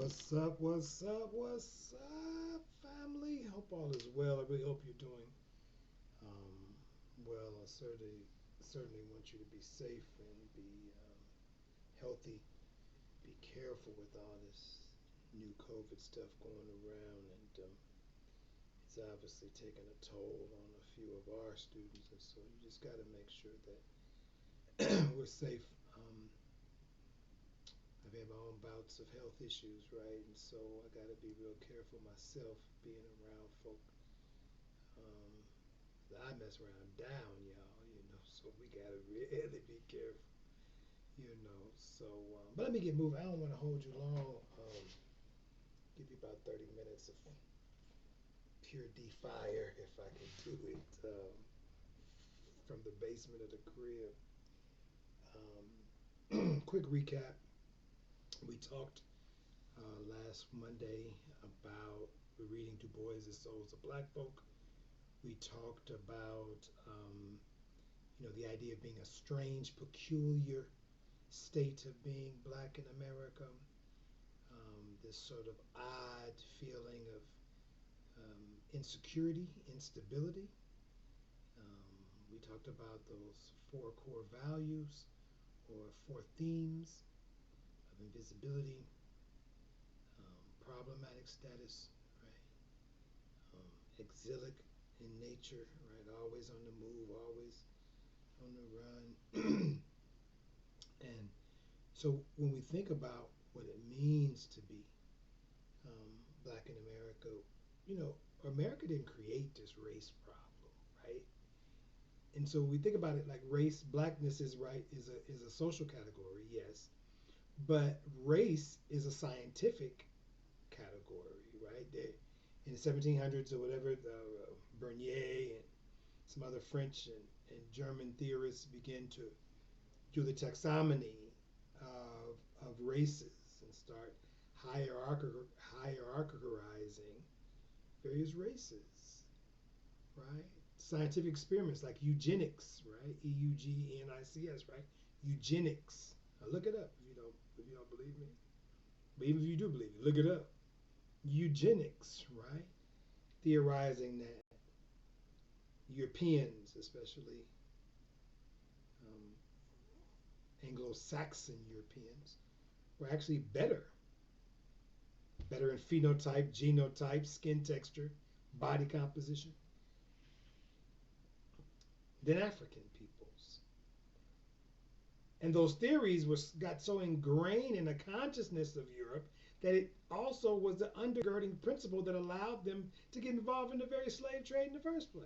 What's up? What's up? What's up, family? Hope all is well. I really hope you're doing um, well. I certainly want you to be safe and be healthy. Be careful with all this new COVID stuff going around, and it's obviously taking a toll on a few of our students, and so you just got to make sure that we're safe. I've had my own bouts of health issues, right? And so I got to be real careful myself being around folk. Um, I mess around down, y'all, so we got to really be careful. So, but let me get moving. I don't want to hold you long. Give you about 30 minutes of pure fire if I can do it from the basement of the crib. Quick recap. We talked last Monday about reading Du Bois' Souls of Black Folk. We talked about the idea of being a strange, peculiar state of being black in America. This sort of odd feeling of insecurity, instability. We talked about those four core values or four themes of invisibility, problematic status, right? Exilic in nature, right? Always on the move, always on the run. And so when we think about what it means to be black in America, you know, America didn't create this race problem, right? And so we think about it like race, blackness is right is a social category, yes, but race is a scientific category, right? In the 1700s or whatever, Bernier and some other French and German theorists began to do the taxonomy of races and start hierarchizing various races, right? Scientific experiments like eugenics, right? Eugenics, right? Eugenics. Now look it up if you don't believe me. But even if you do believe me, look it up. Eugenics, right? Theorizing that Europeans, especially Anglo-Saxon Europeans, were actually better in phenotype, genotype, skin texture, body composition than African peoples. And those theories got so ingrained in the consciousness of Europe that it also was the undergirding principle that allowed them to get involved in the very slave trade in the first place.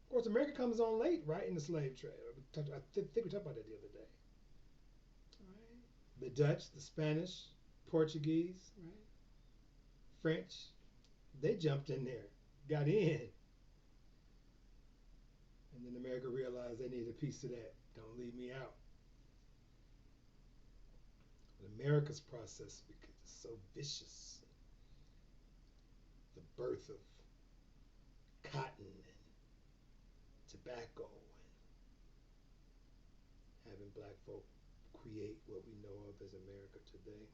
Of course, America comes on late, right, in the slave trade. I think we talked about that the other day. Right? The Dutch, the Spanish, Portuguese, right? French, they jumped in there, got in. And then America realized they needed a piece of that. Don't leave me out. But America's process because it's so vicious. The birth of cotton and tobacco and having black folk create what we know of as America today.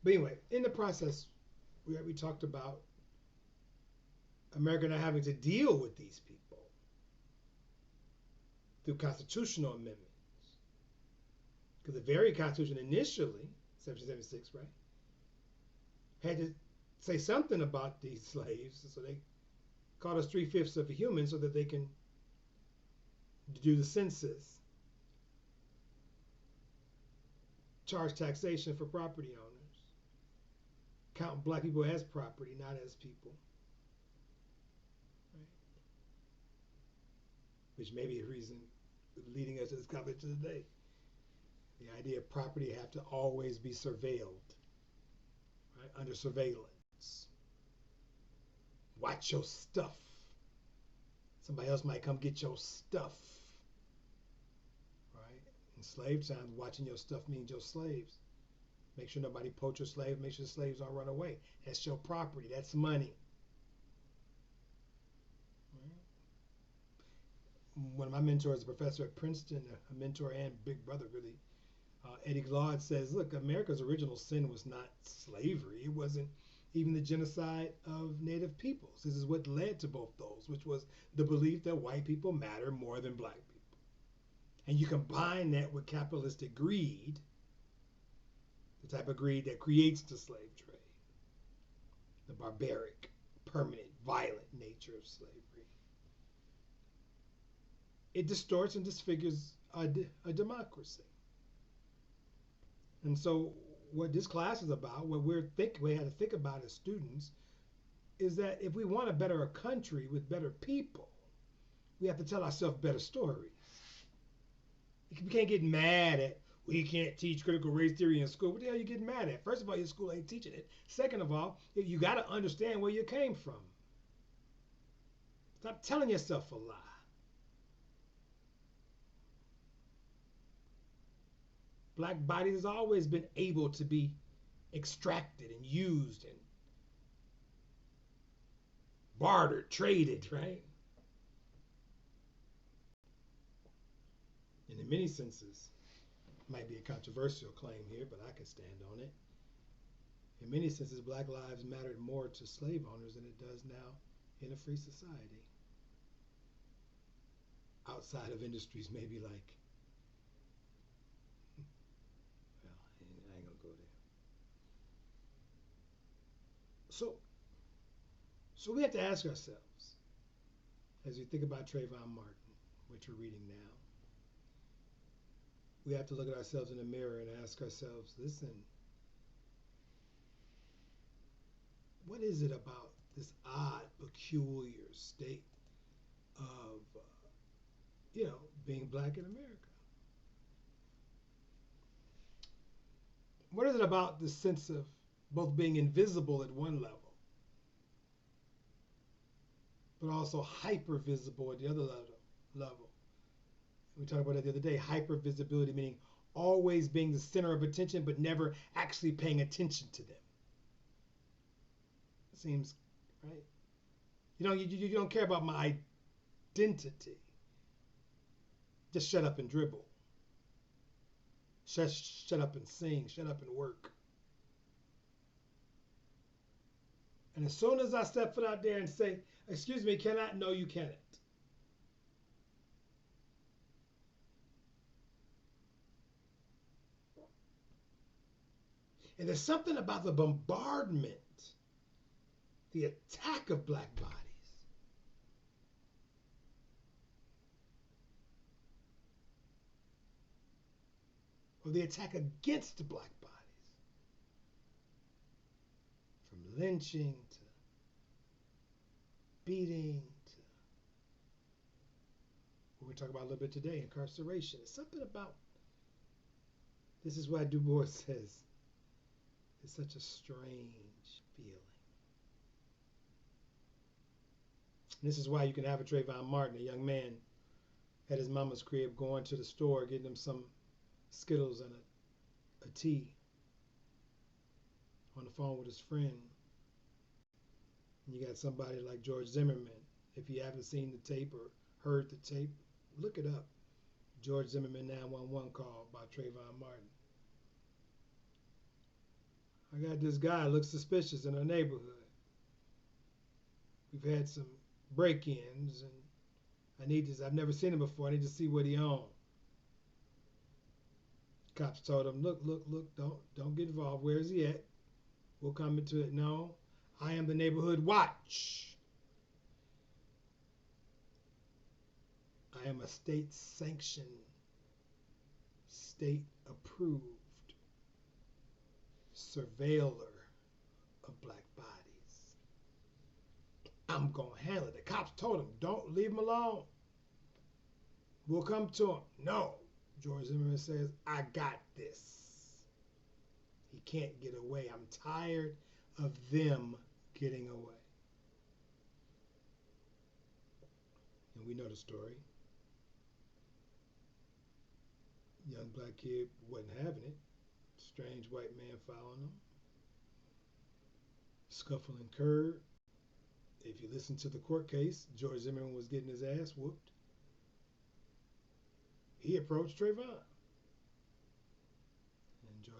But anyway, in the process, we talked about America not having to deal with these people through constitutional amendments. Because the very Constitution initially, 1776, right, had to say something about these slaves. So they called us 3/5 of a human so that they can do the census, charge taxation for property owners, count black people as property, not as people. Right? Which may be a reason leading us to this conversation today. The idea of property have to always be surveilled, right? Under surveillance. Watch your stuff. Somebody else might come get your stuff, right? In slave times, watching your stuff means your slaves. Make sure nobody poach your slave. Make sure the slaves don't run away. That's your property. That's money. Right? One of my mentors, a professor at Princeton, a mentor and big brother, really, Eddie Glaude says, look, America's original sin was not slavery. It wasn't even the genocide of native peoples. This is what led to both those, which was the belief that white people matter more than black people. And you combine that with capitalistic greed, the type of greed that creates the slave trade, the barbaric, permanent, violent nature of slavery. It distorts and disfigures a democracy. And so what this class is about, what we had to think about as students, is that if we want a better country with better people, we have to tell ourselves better stories. We can't get mad at, well, you can't teach critical race theory in school. What the hell are you getting mad at? First of all, your school ain't teaching it. Second of all, you got to understand where you came from. Stop telling yourself a lie. Black bodies has always been able to be extracted and used and bartered, traded, right? And in many senses, might be a controversial claim here, but I can stand on it. In many senses, black lives mattered more to slave owners than it does now in a free society. Outside of industries maybe like, well, I ain't gonna go there. So we have to ask ourselves, as we think about Trayvon Martin, which we're reading now, we have to look at ourselves in the mirror and ask ourselves, listen, what is it about this odd, peculiar state of, being black in America? What is it about the sense of both being invisible at one level, but also hyper visible at the other level? We talked about that the other day. Hyper visibility meaning always being the center of attention, but never actually paying attention to them. Seems right. You don't care about my identity. Just shut up and dribble. Shut up and sing. Shut up and work. And as soon as I step foot out there and say, excuse me, can I? No, you cannot. And there's something about the bombardment, the attack of black bodies, or the attack against black bodies, from lynching to beating to what we talk about a little bit today, incarceration. It's something about, this is why Du Bois says, it's such a strange feeling. And this is why you can have a Trayvon Martin, a young man at his mama's crib, going to the store, getting him some Skittles and a tea, on the phone with his friend. And you got somebody like George Zimmerman. If you haven't seen the tape or heard the tape, look it up. George Zimmerman 911 call by Trayvon Martin. I got this guy looks suspicious in our neighborhood. We've had some break-ins, and I need this. I've never seen him before. I need to see what he owns. Cops told him, look, don't get involved. Where is he at? We'll come into it. No, I am the neighborhood watch. I am a state-sanctioned, state-approved surveiller of black bodies. I'm going to handle it. The cops told him, don't leave him alone. We'll come to him. No. George Zimmerman says, I got this. He can't get away. I'm tired of them getting away. And we know the story. Young black kid wasn't having it. Strange white man following him. Scuffle incurred. If you listen to the court case, George Zimmerman was getting his ass whooped. He approached Trayvon.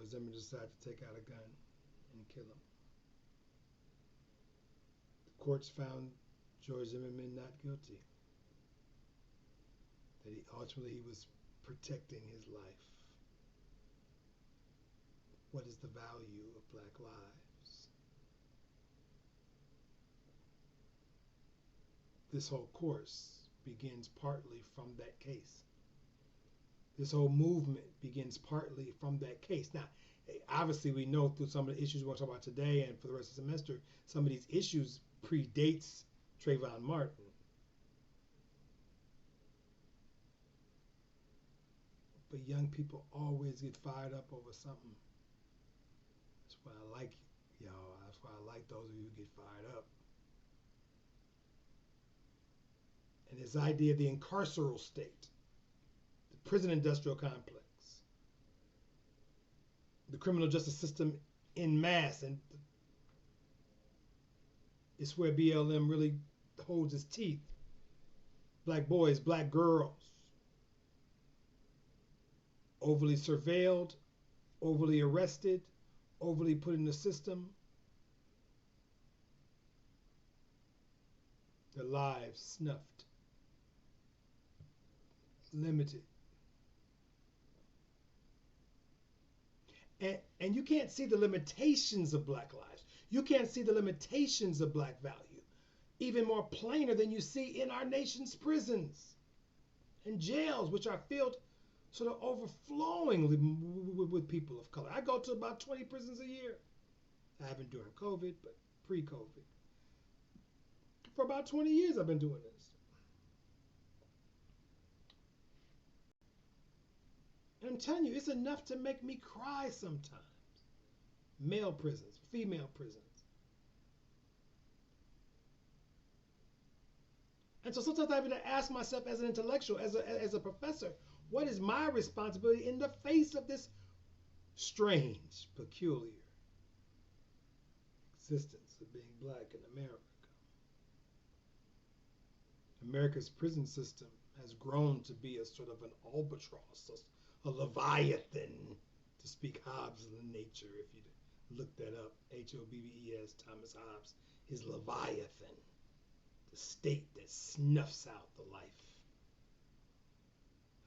George Zimmerman decided to take out a gun and kill him. The courts found George Zimmerman not guilty. That ultimately he was protecting his life. What is the value of black lives? This whole course begins partly from that case. This whole movement begins partly from that case. Now, obviously, we know through some of the issues we're going to talk about today and for the rest of the semester, some of these issues predates Trayvon Martin. But young people always get fired up over something. That's why I like y'all. That's why I like those of you who get fired up. And this idea of the incarceral state, the prison industrial complex, the criminal justice system en masse, and it's where BLM really holds its teeth. Black boys, black girls, overly surveilled, overly arrested, overly put in the system, their lives snuffed, limited. And you can't see the limitations of black lives. You can't see the limitations of black value even more plainer than you see in our nation's prisons and jails, which are filled sort of overflowing with people of color. I go to about 20 prisons a year. I haven't during COVID, but pre-COVID. For about 20 years I've been doing this. And I'm telling you, it's enough to make me cry sometimes. Male prisons, female prisons. And so sometimes I have to ask myself as an intellectual, as a professor, what is my responsibility in the face of this strange, peculiar existence of being black in America? America's prison system has grown to be a sort of an albatross, a leviathan, to speak Hobbes' nature. If you look that up, Hobbes, Thomas Hobbes, his leviathan, the state that snuffs out the life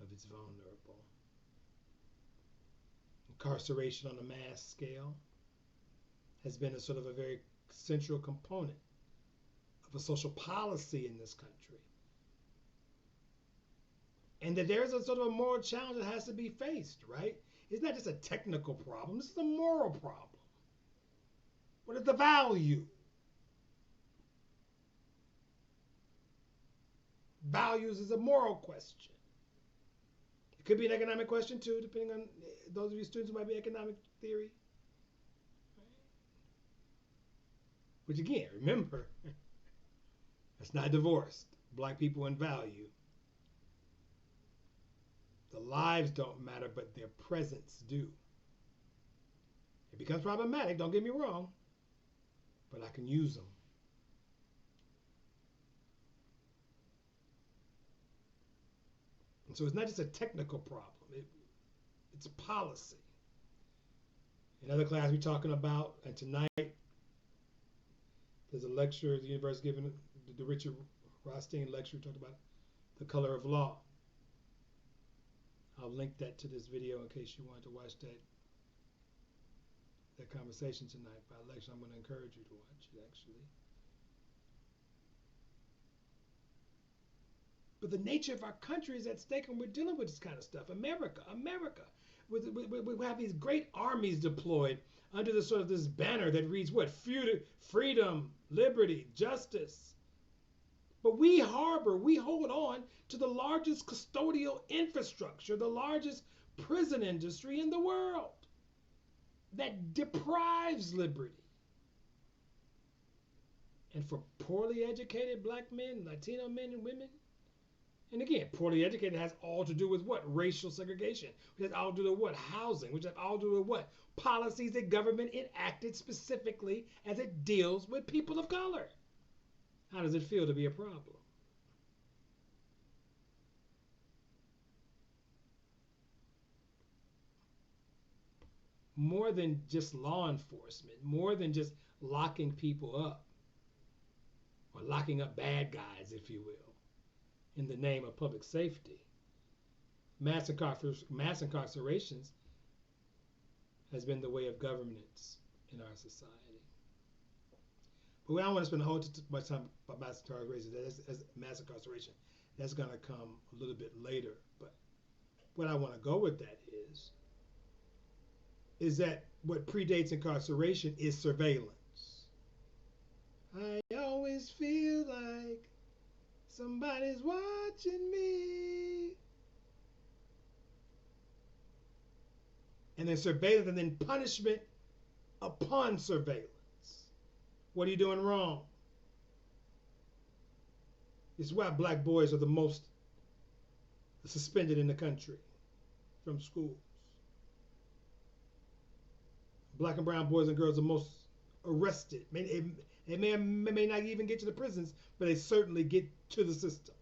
of its vulnerable. Incarceration on a mass scale has been a sort of a very central component of a social policy in this country. And that there's a sort of a moral challenge that has to be faced, right? It's not just a technical problem, this is a moral problem. What is the value? Values is a moral question. It could be an economic question too, depending on those of you students who might be economic theory. Which again, remember, that's not divorced. Black people and value. The lives don't matter, but their presence do. It becomes problematic, don't get me wrong, but I can use them. And so it's not just a technical problem, it's a policy. In other class we're talking about, and tonight there's a lecture at the university given, the Richard Rothstein lecture, talked about the color of law. I'll link that to this video in case you wanted to watch that conversation tonight. By lecture, I'm going to encourage you to watch it, actually. But the nature of our country is at stake when we're dealing with this kind of stuff. America. We have these great armies deployed under the sort of this banner that reads what? Freedom, liberty, justice. But we hold on to the largest custodial infrastructure, the largest prison industry in the world that deprives liberty. And for poorly educated black men, Latino men and women, and again, poorly educated has all to do with what? Racial segregation. Which has all to do with what? Housing. Which has all to do with what? Policies that government enacted specifically as it deals with people of color. How does it feel to be a problem? more than just law enforcement, more than just locking people up or locking up bad guys, if you will, in the name of public safety. Mass incarcerations has been the way of governance in our society. But we don't want to spend a whole much time about mass incarceration. That's mass incarceration. That's going to come a little bit later. But what I want to go with that is that what predates incarceration is surveillance. I always feel like somebody's watching me. And then surveillance and then punishment upon surveillance. What are you doing wrong? It's why black boys are the most suspended in the country from schools. Black and brown boys and girls are most arrested. They may not even get to the prisons, but they certainly get to the system.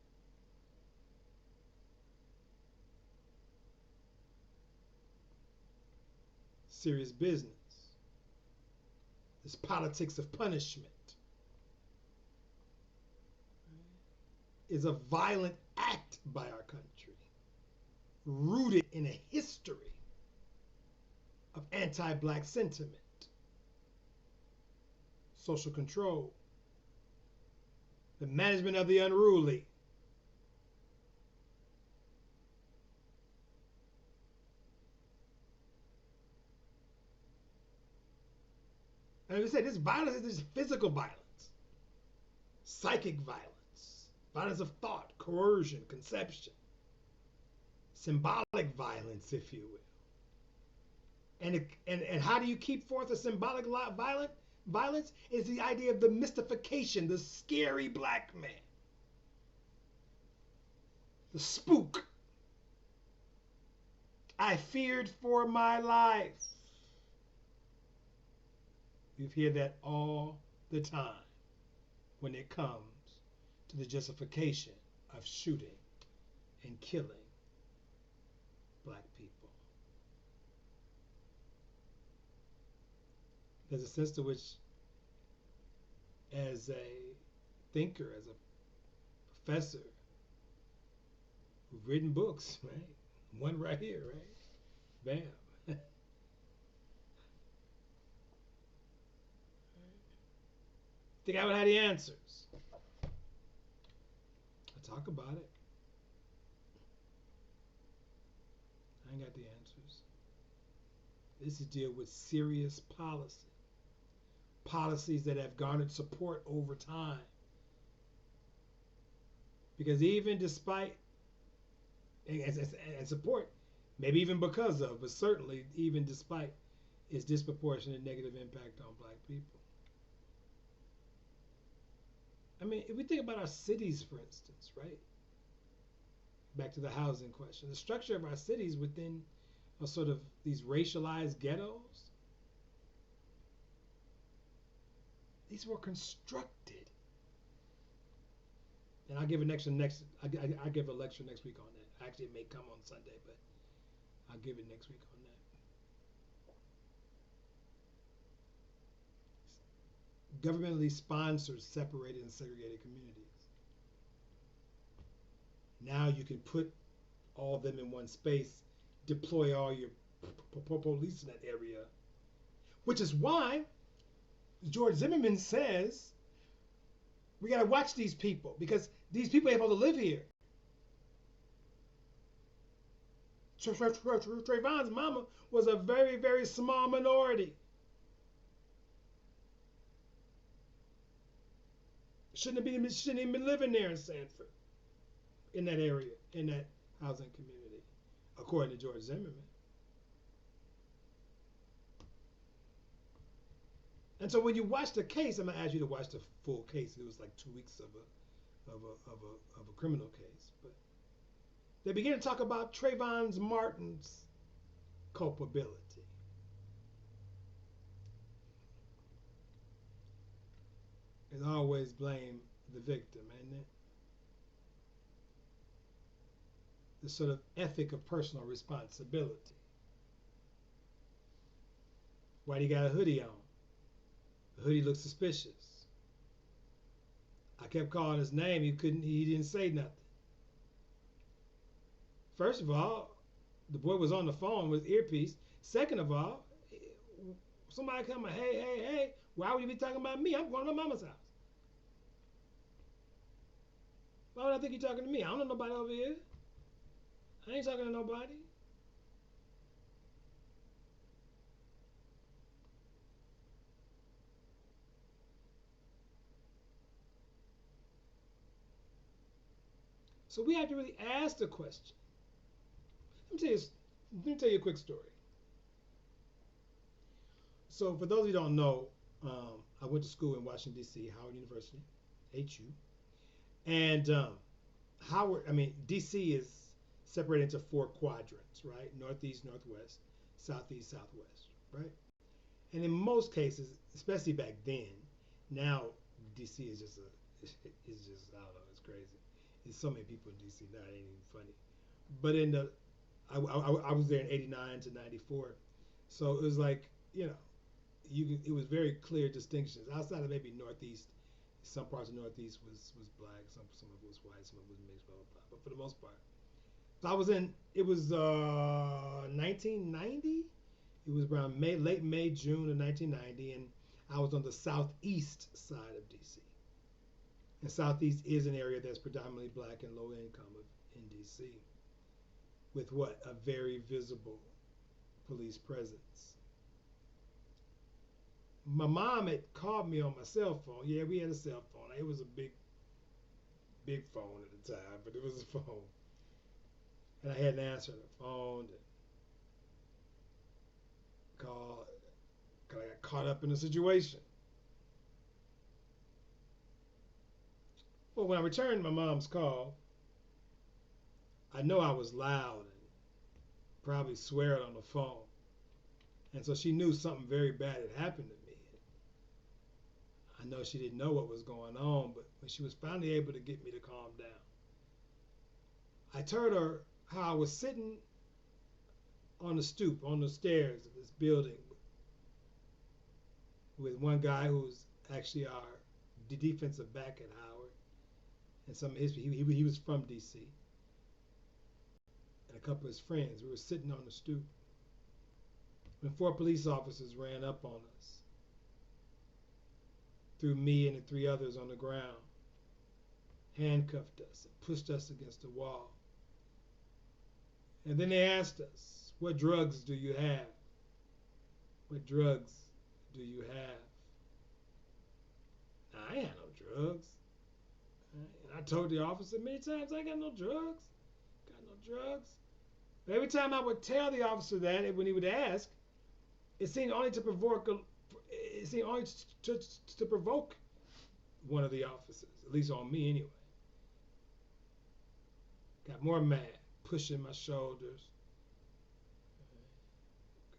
Serious business. This politics of punishment is a violent act by our country, rooted in a history of anti-black sentiment, social control, the management of the unruly. And we said this violence is this physical violence, psychic violence, violence of thought, coercion, conception, symbolic violence, if you will. And how do you keep forth a symbolic violence? Is the idea of the mystification, the scary black man, the spook. I feared for my life. You hear that all the time when it comes to the justification of shooting and killing black people. There's a sense to which, as a thinker, as a professor, who've written books, right? One right here, right? Bam. Think I would have the answers. I talk about it. I ain't got the answers. This is deal with serious policy. Policies that have garnered support over time. Because even despite, and support, maybe even because of, but certainly even despite its disproportionate negative impact on black people. I mean, if we think about our cities, for instance, right? Back to the housing question. The structure of our cities within a sort of these racialized ghettos, these were constructed. And I'll give a lecture next week on that. Actually, it may come on Sunday, but I'll give it next week on that. Governmentally sponsored, separated, and segregated communities. Now you can put all of them in one space, deploy all your police in that area, which is why George Zimmerman says we got to watch these people because these people are able to live here. Trayvon's mama was a very, very small minority. Shouldn't even been living there in Sanford, in that area, in that housing community, according to George Zimmerman. And so when you watch the case, I'm gonna ask you to watch the full case. It was like 2 weeks of a criminal case, but they begin to talk about Trayvon Martin's culpability. And always blame the victim, isn't it? The sort of ethic of personal responsibility. Why do you got a hoodie on? The hoodie looked suspicious. I kept calling his name. He didn't say nothing. First of all, the boy was on the phone with earpiece. Second of all, somebody coming, hey, hey, hey, why would you be talking about me? I'm going to my mama's house. Why would I think you're talking to me? I don't know nobody over here. I ain't talking to nobody. So we have to really ask the question. Let me tell you a quick story. So for those of you who don't know, I went to school in Washington D.C., Howard University, HU, and D.C. is separated into four quadrants, right? Northeast, northwest, southeast, southwest, right? And in most cases, especially back then, now D.C. is just I don't know, it's crazy. There's so many people in D.C. now, it ain't even funny. But I was there in '89 to '94, so it was like it was very clear distinctions outside of maybe Northeast. Some parts of Northeast was black, some of it was white, some of it was mixed, blah blah blah. But for the most part, so I was in. It was 1990. It was around late May, June of 1990, and I was on the southeast side of DC. And southeast is an area that's predominantly black and low income in DC, with what a very visible police presence. My mom had called me on my cell phone. Yeah, we had a cell phone. It was a big phone at the time, but it was a phone. And I hadn't answered the phone and called because I got caught up in the situation. Well, when I returned my mom's call, I know I was loud and probably swearing on the phone. And so she knew something very bad had happened to me. I know she didn't know what was going on, but when she was finally able to get me to calm down, I told her how I was sitting on the stoop, on the stairs of this building with one guy who's actually our defensive back at Howard, and some of his he was from DC, and a couple of his friends. We were sitting on the stoop when four police officers ran up on us, threw me and the three others on the ground, handcuffed us, and pushed us against the wall. And then they asked us, "What drugs do you have? What drugs do you have?" Now, I ain't had no drugs. And I told the officer many times, I ain't got no drugs. Got no drugs. But every time I would tell the officer that, when he would ask, it seemed only to provoke. It seemed only to provoke one of the officers, at least on me anyway. Got more mad, pushing my shoulders.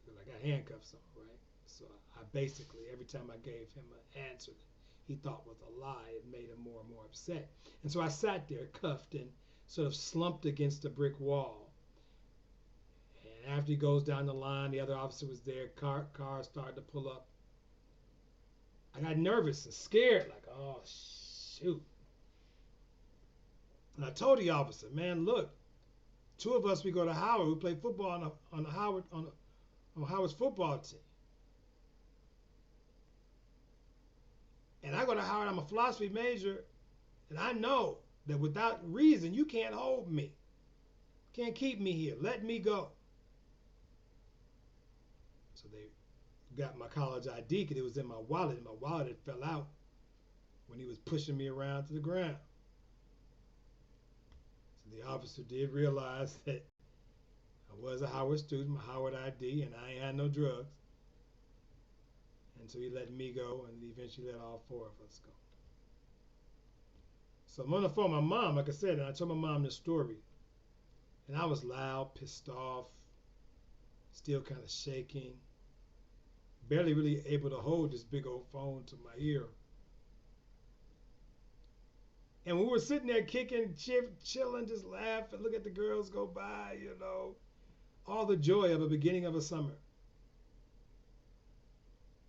Because I got handcuffs on, right? So I basically, every time I gave him an answer that he thought was a lie, it made him more and more upset. And so I sat there cuffed and sort of slumped against a brick wall. And after he goes down the line, the other officer was there, car started to pull up. I got nervous and scared, like, oh, shoot. And I told the officer, man, look, two of us, we go to Howard, we play football on Howard's football team. And I go to Howard, I'm a philosophy major, and I know that without reason, you can't hold me. Can't keep me here. Let me go. So they got my college ID because it was in my wallet, and my wallet had fell out when he was pushing me around to the ground. So the officer did realize that I was a Howard student, my Howard ID, and I ain't had no drugs. And so he let me go, and he eventually let all four of us go. So I'm on the phone with my mom, like I said, and I told my mom this story. And I was loud, pissed off, still kind of shaking, barely really able to hold this big old phone to my ear. And we were sitting there kicking, chilling, just laughing, look at the girls go by, all the joy of a beginning of a summer.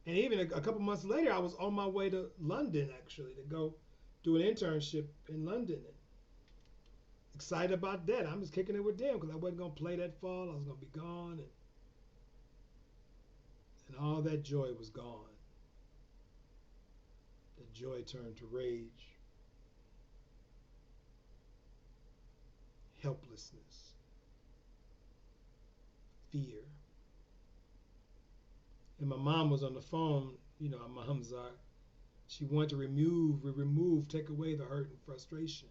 And even a couple months later, I was on my way to London actually to go do an internship in London. And excited about that. I'm just kicking it with them because I wasn't going to play that fall. I was going to be gone. And all that joy was gone. The joy turned to rage, helplessness, fear. And my mom was on the phone. You know how moms are. She wanted to take away the hurt and frustration.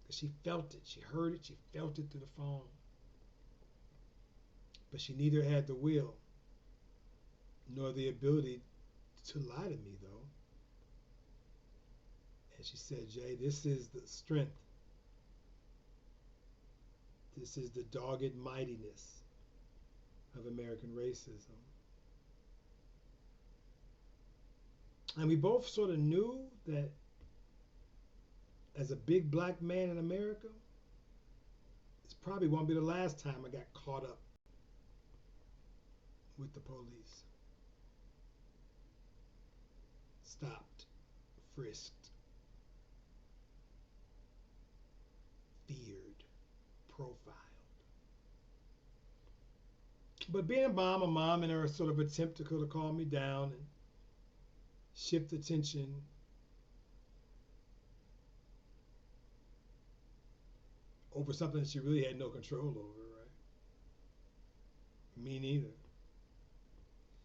Because she felt it. She heard it. She felt it through the phone. But she neither had the will nor the ability to lie to me, though. And she said, Jay, this is the strength. This is the dogged mightiness of American racism. And we both sort of knew that as a big black man in America, this probably won't be the last time I got caught up with the police. Stopped, frisked, feared, profiled. But being a mom in her sort of attempt to calm me down and shift attention over something that she really had no control over, right? Me neither.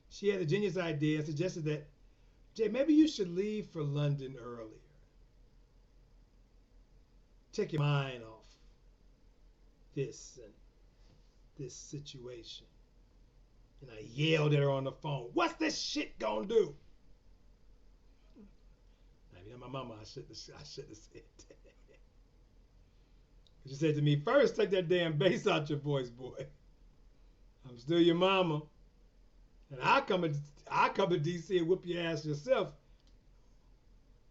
She had a genius idea and suggested that, Jay, maybe you should leave for London earlier. Take your mind off this and this situation. And I yelled at her on the phone, what's this shit gonna do? I mean, my mama, I shouldn't have said that. She said to me, first, take that damn bass out your voice, boy. I'm still your mama. And I come to D.C. and whoop your ass yourself.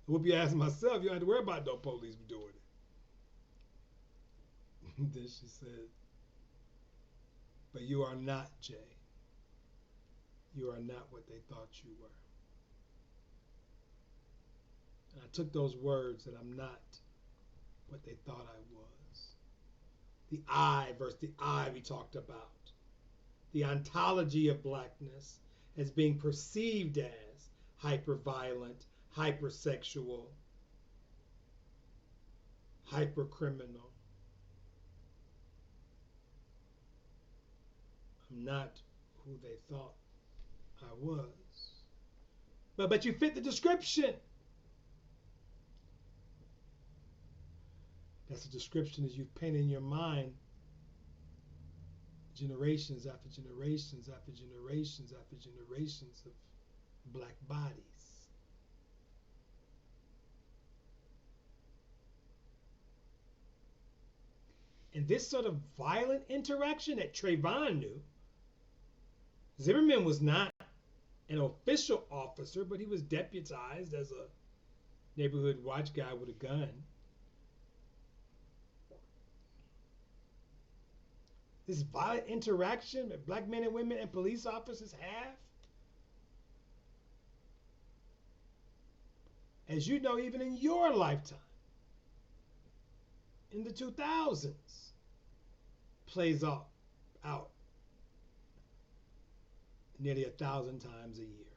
Whoop your ass myself. You don't have to worry about no police doing it. Then she said, but you are not, Jay. You are not what they thought you were. And I took those words that I'm not what they thought I was. The I versus the I we talked about. The ontology of blackness as being perceived as hyper-violent, hypersexual, hyper-criminal. I'm not who they thought I was. But you fit the description. That's a description as you've painted in your mind generations after generations after generations after generations of black bodies. And this sort of violent interaction that Trayvon knew, Zimmerman was not an official officer, but he was deputized as a neighborhood watch guy with a gun. This violent interaction that black men and women and police officers have, as you know, even in your lifetime, in the 2000s, plays out nearly 1,000 times a year.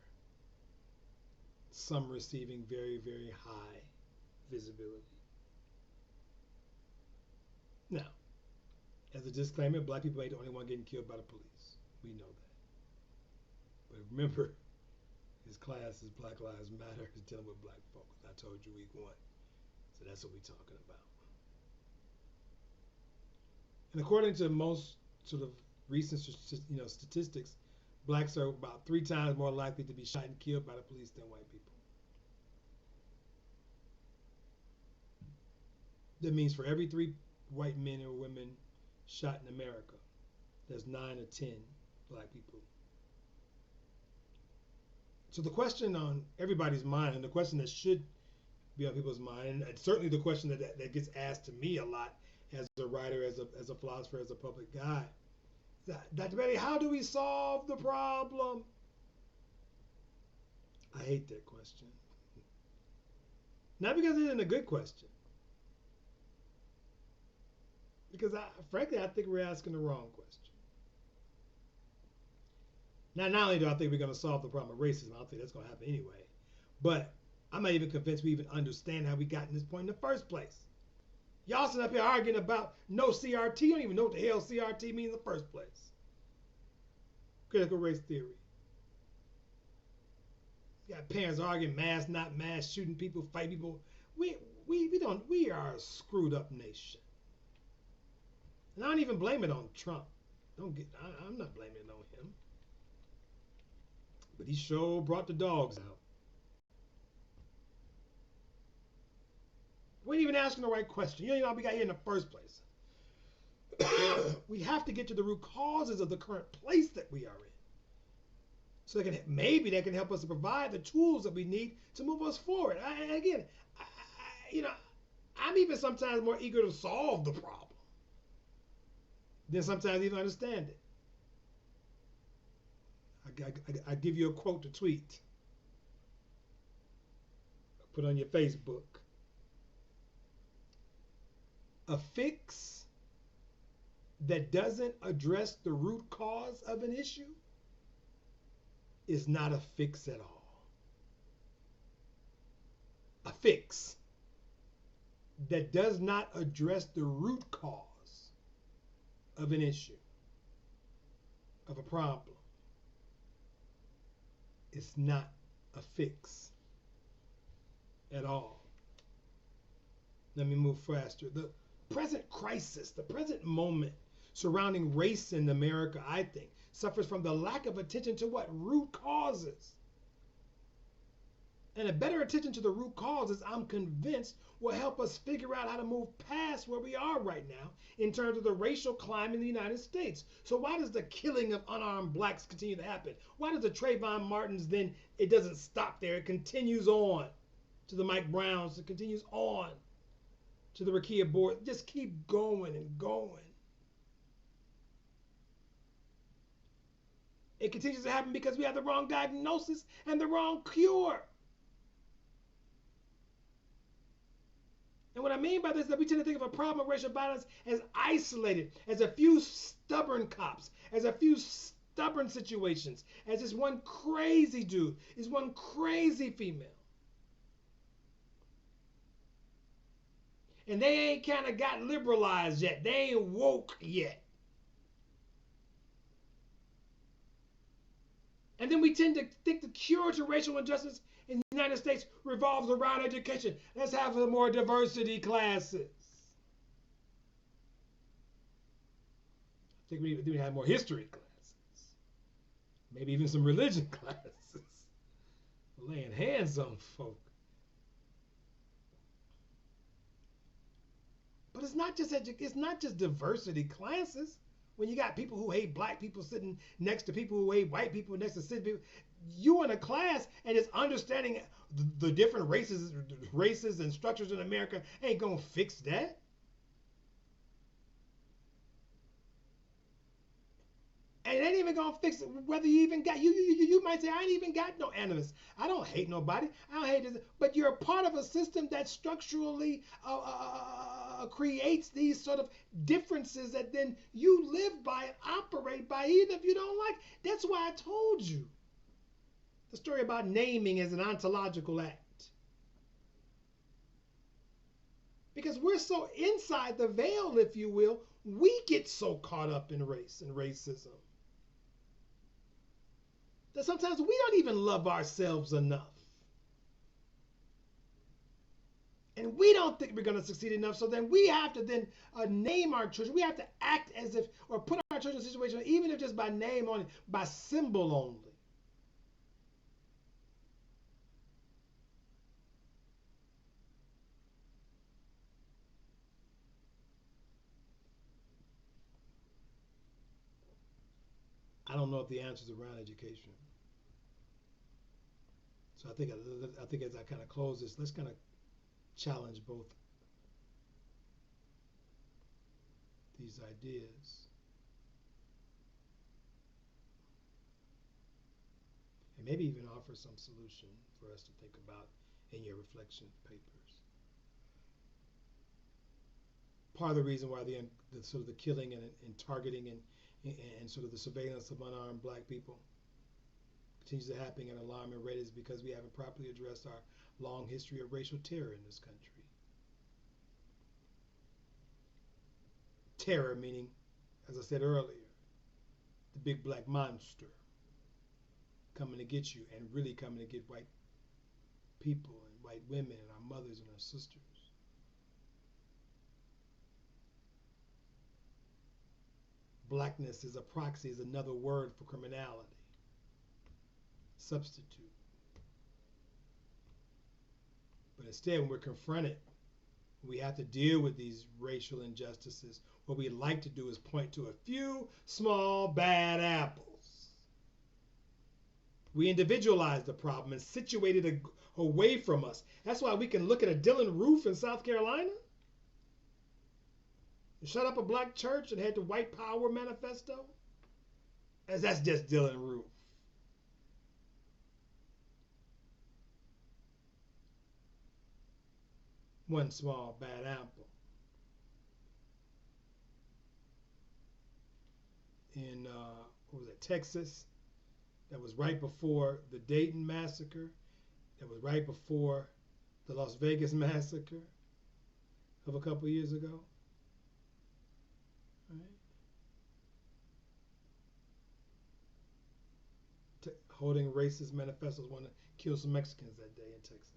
Some receiving very, very high visibility. Now, as a disclaimer, black people ain't the only one getting killed by the police. We know that. But remember, his class is Black Lives Matter is dealing with black folks. I told you week 1. So that's what we're talking about. And according to most sort of recent statistics, blacks are about 3 times more likely to be shot and killed by the police than white people. That means for every 3 white men or women shot in America, there's 9 or 10 black people. So the question on everybody's mind, and the question that should be on people's mind, and certainly the question that gets asked to me a lot as a writer, as a philosopher, as a public guy, Dr. Betty, how do we solve the problem? I hate that question. Not because it isn't a good question, because frankly, I think we're asking the wrong question. Now, not only do I think we're going to solve the problem of racism, I don't think that's going to happen anyway, but I'm not even convinced we even understand how we got in this point in the first place. Y'all sitting up here arguing about no CRT. You don't even know what the hell CRT means in the first place. Critical race theory. You got parents arguing mass, not mass, shooting people, fight people. We are a screwed up nation. And I don't even blame it on Trump. I'm not blaming it on him. But he sure brought the dogs out. We ain't even asking the right question. You don't even know how we got here in the first place. We have to get to the root causes of the current place that we are in. So maybe that can help us to provide the tools that we need to move us forward. I'm even sometimes more eager to solve the problem than sometimes even understand it. I give you a quote to tweet. Put on your Facebook. A fix that doesn't address the root cause of an issue is not a fix at all. A fix that does not address the root cause of an issue, of a problem, is not a fix at all. Let me move faster. The present crisis, the present moment surrounding race in America, I think, suffers from the lack of attention to what root causes. And a better attention to the root causes, I'm convinced, will help us figure out how to move past where we are right now in terms of the racial climate in the United States. So why does the killing of unarmed blacks continue to happen? Why does the Trayvon Martins then, it doesn't stop there, it continues on to the Mike Browns, it continues on to the Rakia Board, just keep going and going. It continues to happen because we have the wrong diagnosis and the wrong cure. And what I mean by this is that we tend to think of a problem of racial violence as isolated, as a few stubborn cops, as a few stubborn situations, as this one crazy dude, this one crazy female. And they ain't kind of got liberalized yet. They ain't woke yet. And then we tend to think the cure to racial injustice in the United States revolves around education. Let's have more diversity classes. I think we need to have more history classes. Maybe even some religion classes. Laying hands on folk. But it's not just diversity classes. When you got people who hate black people sitting next to people who hate white people next to city people, you in a class and it's understanding the different races and structures in America ain't gonna fix that. And it ain't even gonna fix it whether you even got you might say I ain't even got no animus. I don't hate nobody. I don't hate this, but you're a part of a system that structurally creates these sort of differences that then you live by and operate by, even if you don't like. That's why I told you the story about naming as an ontological act. Because we're so inside the veil, if you will, we get so caught up in race and racism that sometimes we don't even love ourselves enough. And we don't think we're going to succeed enough, so then we have to then name our children. We have to act as if, or put our children in a situation, even if just by name only, by symbol only. I don't know if the answer is around education. So I think as I kind of close this, let's kind of challenge both these ideas. maybe even offer some solution for us to think about in your reflection papers. Part of the reason why the sort of the killing and targeting and sort of the surveillance of unarmed black people continues to happen at an alarming rate is because we haven't properly addressed our long history of racial terror in this country. Terror meaning, as I said earlier, the big black monster coming to get you and really coming to get white people and white women and our mothers and our sisters. Blackness is a proxy, is another word for criminality. Substitute. But instead, when we're confronted, we have to deal with these racial injustices. What we like to do is point to a few small bad apples. We individualize the problem and situate it away from us. That's why we can look at a Dylan Roof in South Carolina, shut up a black church and had the white power manifesto, as that's just Dylan Roof. One small bad apple. In what was it, Texas? That was right before the Dayton massacre. That was right before the Las Vegas massacre of a couple years ago. Right? Holding racist manifestos, want to kill some Mexicans that day in Texas.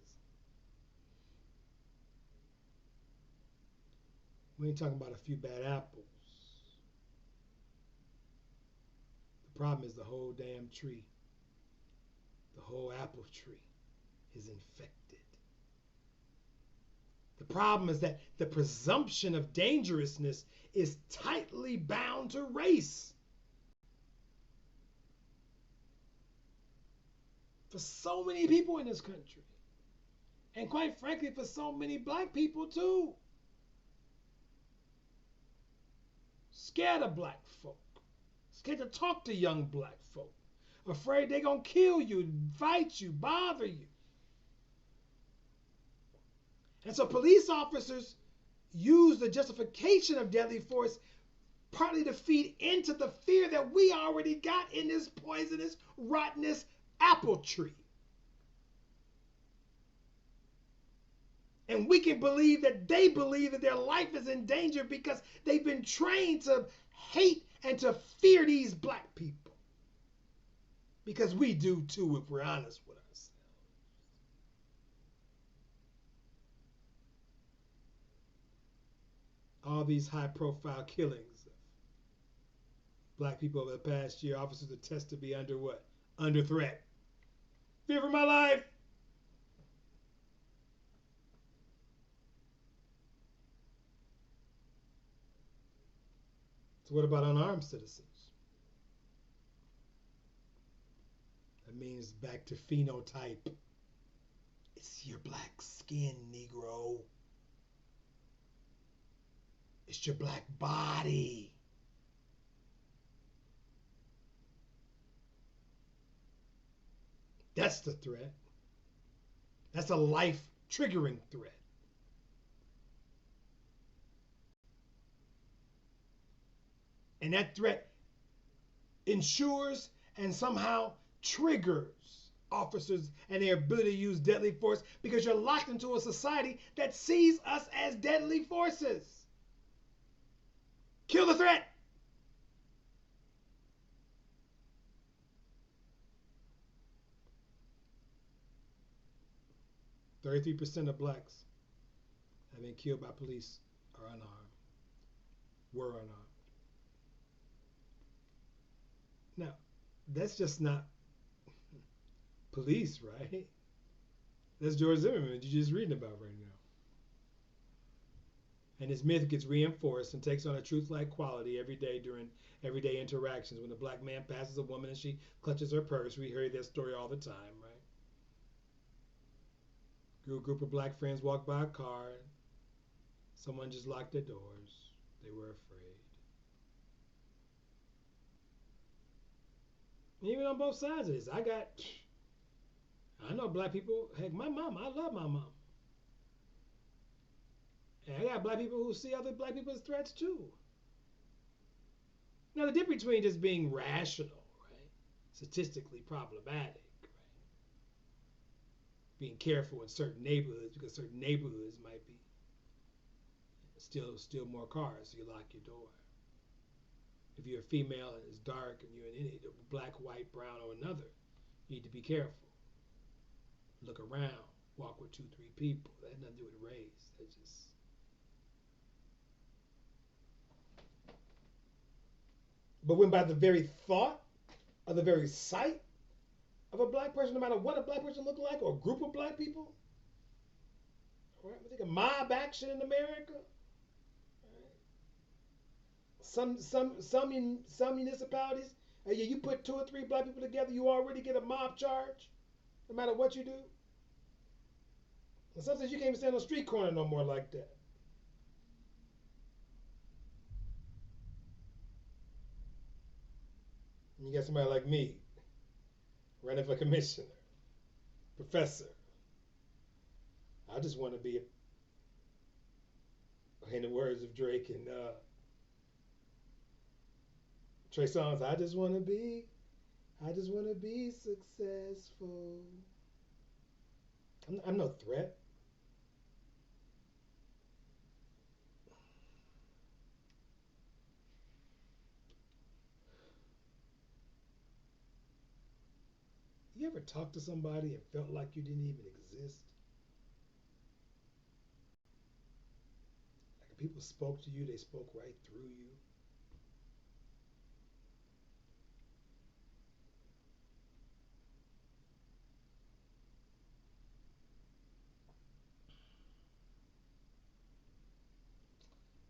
We ain't talking about a few bad apples. The problem is the whole damn tree. The whole apple tree is infected. The problem is that the presumption of dangerousness is tightly bound to race. For so many people in this country. And quite frankly, for so many black people too. Scared of black folk. Scared to talk to young black folk. Afraid they're going to kill you, fight you, bother you. And so police officers use the justification of deadly force partly to feed into the fear that we already got in this poisonous, rottenest apple tree. And we can believe that they believe that their life is in danger because they've been trained to hate and to fear these black people. Because we do too, if we're honest with ourselves. All these high-profile killings of black people over the past year, officers attest to be under what? Under threat. Fear for my life. So what about unarmed citizens? That means back to phenotype. It's your black skin, Negro. It's your black body. That's the threat. That's a life-triggering threat. And that threat ensures and somehow triggers officers and their ability to use deadly force because you're locked into a society that sees us as deadly forces. Kill the threat. %33 of blacks have been killed by police are unarmed, were unarmed. Now, that's just not police, right? That's George Zimmerman that you're just reading about right now. And this myth gets reinforced and takes on a truth-like quality every day during everyday interactions. When a black man passes a woman and she clutches her purse, we hear that story all the time, right? A group of black friends walked by a car and someone just locked their doors. They were afraid. And even on both sides of this, I got I know black people. Heck, my mom. I love my mom. And I got black people who see other black people as threats too. Now the difference between just being rational, right, statistically problematic, right, being careful in certain neighborhoods because certain neighborhoods might be still more cars, so you lock your door. If you're a female and it's dark and you're in any black, white, brown, or another, you need to be careful. Look around. Walk with two, three people. That has nothing to do with race. That's just. But when by the very thought or the very sight of a black person, no matter what a black person look like or a group of black people, right? We think of mob action in America. Right? Some municipalities, yeah, you put two or three black people together, you already get a mob charge, no matter what you do. And sometimes you can't even stand on the street corner no more like that. And you got somebody like me running for commissioner, professor. I just want to be, in the words of Drake and Trey Songz, I just want to be successful. I'm no threat. You ever talk to somebody and felt like you didn't even exist? Like if people spoke to you, they spoke right through you.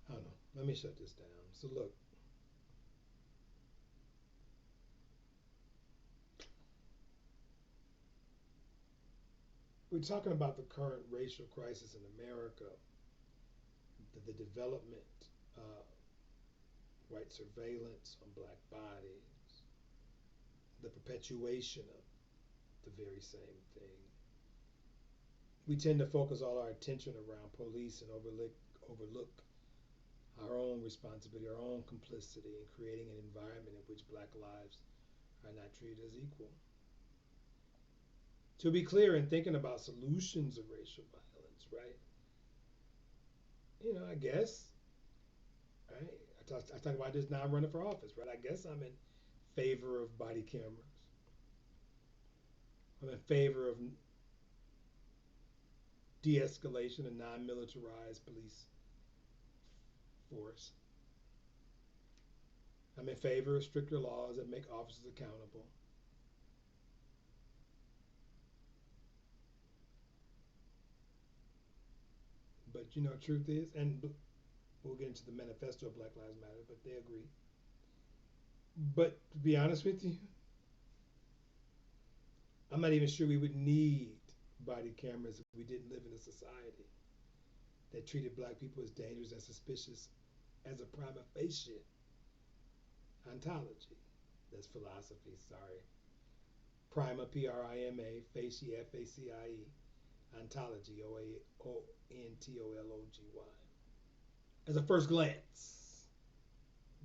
I don't know. Let me shut this down. So look, we're talking about the current racial crisis in America, the development, uh, white surveillance on black bodies, the perpetuation of the very same thing. We tend to focus all our attention around police and overlook our own responsibility, our own complicity in creating an environment in which black lives are not treated as equal. To be clear, in thinking about solutions of racial violence, right? I guess, right? I talk about this now. I'm running for office, right? I guess I'm in favor of body cameras. I'm in favor of de-escalation and non-militarized police force. I'm in favor of stricter laws that make officers accountable. But truth is, and we'll get into the manifesto of Black Lives Matter, but they agree. But to be honest with you, I'm not even sure we would need body cameras if we didn't live in a society that treated black people as dangerous and suspicious as a prima facie ontology. That's philosophy, sorry. Prima, Prima, facie, Facie, ontology, Ontology. As a first glance,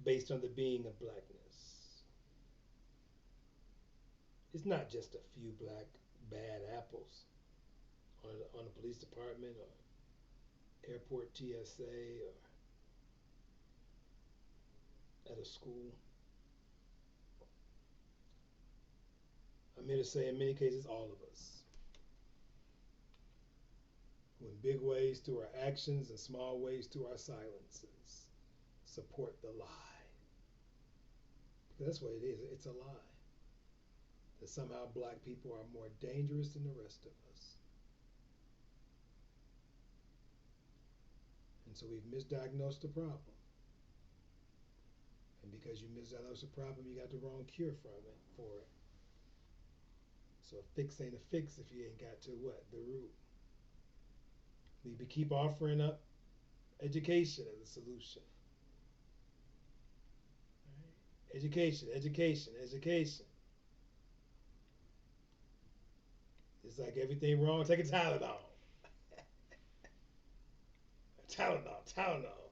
based on the being of blackness. It's not just a few black bad apples on a police department or airport TSA or at a school. I'm here to say, in many cases, all of us, who in big ways through our actions and small ways through our silences, support the lie. Because that's what it is. It's a lie. That somehow black people are more dangerous than the rest of us. And so we've misdiagnosed the problem. And because you misdiagnosed the problem, you got the wrong cure for it. So a fix ain't a fix if you ain't got to what? The root. We keep offering up education as a solution. Right? Education. It's like everything wrong, take a Tylenol. Tylenol, Tylenol.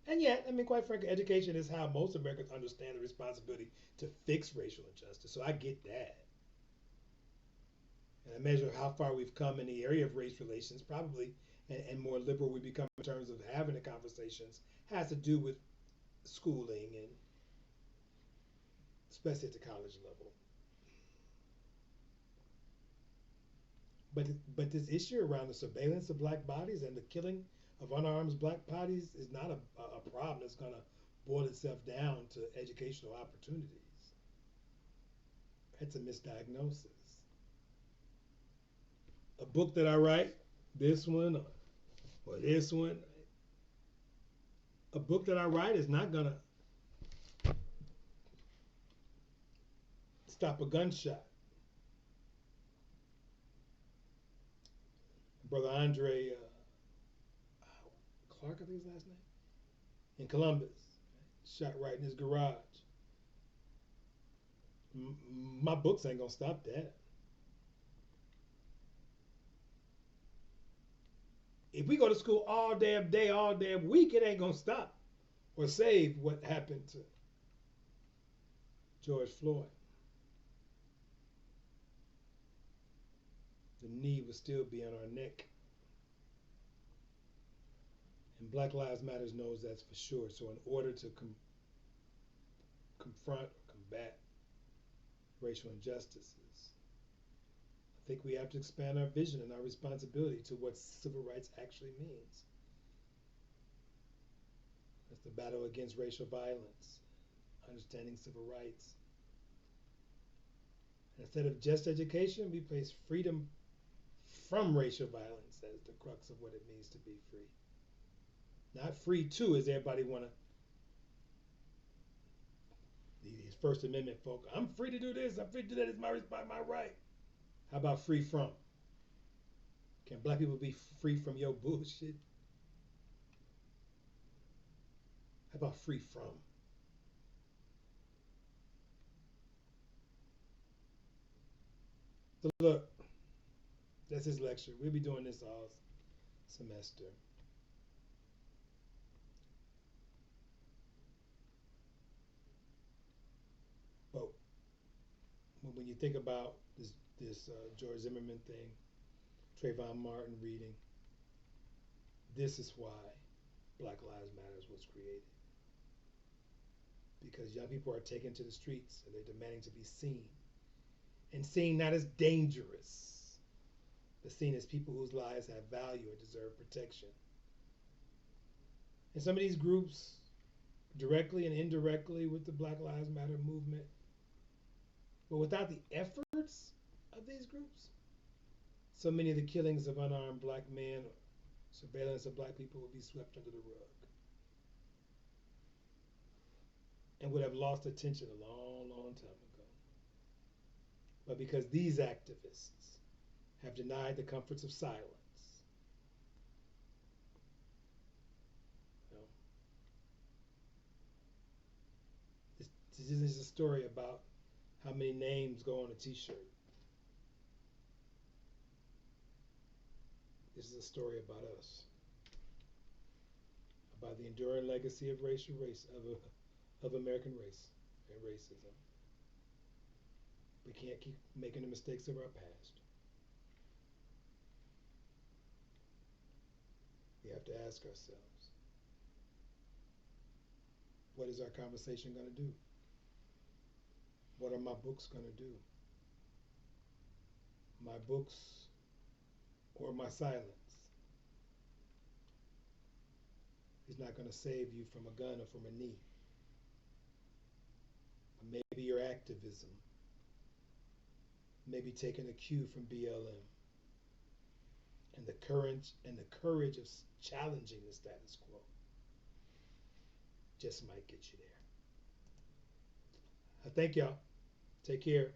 And yet, I mean, quite frankly, education is how most Americans understand the responsibility to fix racial injustice. So I get that. And I measure how far we've come in the area of race relations, probably, and more liberal we become in terms of having the conversations, has to do with schooling and especially at the college level. But this issue around the surveillance of black bodies and the killing of unarmed black bodies is not a problem that's going to boil itself down to educational opportunities. That's a misdiagnosis. A book that I write, this one or this one, a book that I write is not going to stop a gunshot. Brother Andre Clark, I think his last name, in Columbus, shot right in his garage. My books ain't gonna stop that. If we go to school all damn day, all damn week, it ain't gonna stop or save what happened to George Floyd. The knee will still be on our neck. And Black Lives Matter knows that's for sure. So in order to confront or combat racial injustices, I think we have to expand our vision and our responsibility to what civil rights actually means. That's the battle against racial violence, understanding civil rights. And instead of just education, we place freedom from racial violence as the crux of what it means to be free. Not free to, as everybody want to, these First Amendment folk, I'm free to do this, I'm free to do that, it's my right. How about free from? Can black people be free from your bullshit? How about free from? So look, that's his lecture. We'll be doing this all semester. But when you think about this George Zimmerman thing, Trayvon Martin reading, this is why Black Lives Matters was created. Because young people are taken to the streets and they're demanding to be seen. And seen not as dangerous, but seen as people whose lives have value and deserve protection. And some of these groups, directly and indirectly with the Black Lives Matter movement, but without the efforts of these groups, so many of the killings of unarmed black men or surveillance of black people would be swept under the rug and would have lost attention a long, long time ago. But because these activists have denied the comforts of silence, you know, this is a story about how many names go on a t-shirt. This is a story about us, about the enduring legacy of of American race and racism. We can't keep making the mistakes of our past. We have to ask ourselves, what is our conversation going to do? What are my books going to do? My books or my silence is not going to save you from a gun or from a knee. But maybe your activism, maybe taking a cue from BLM, and the courage of challenging the status quo just might get you there. I thank y'all. Take care.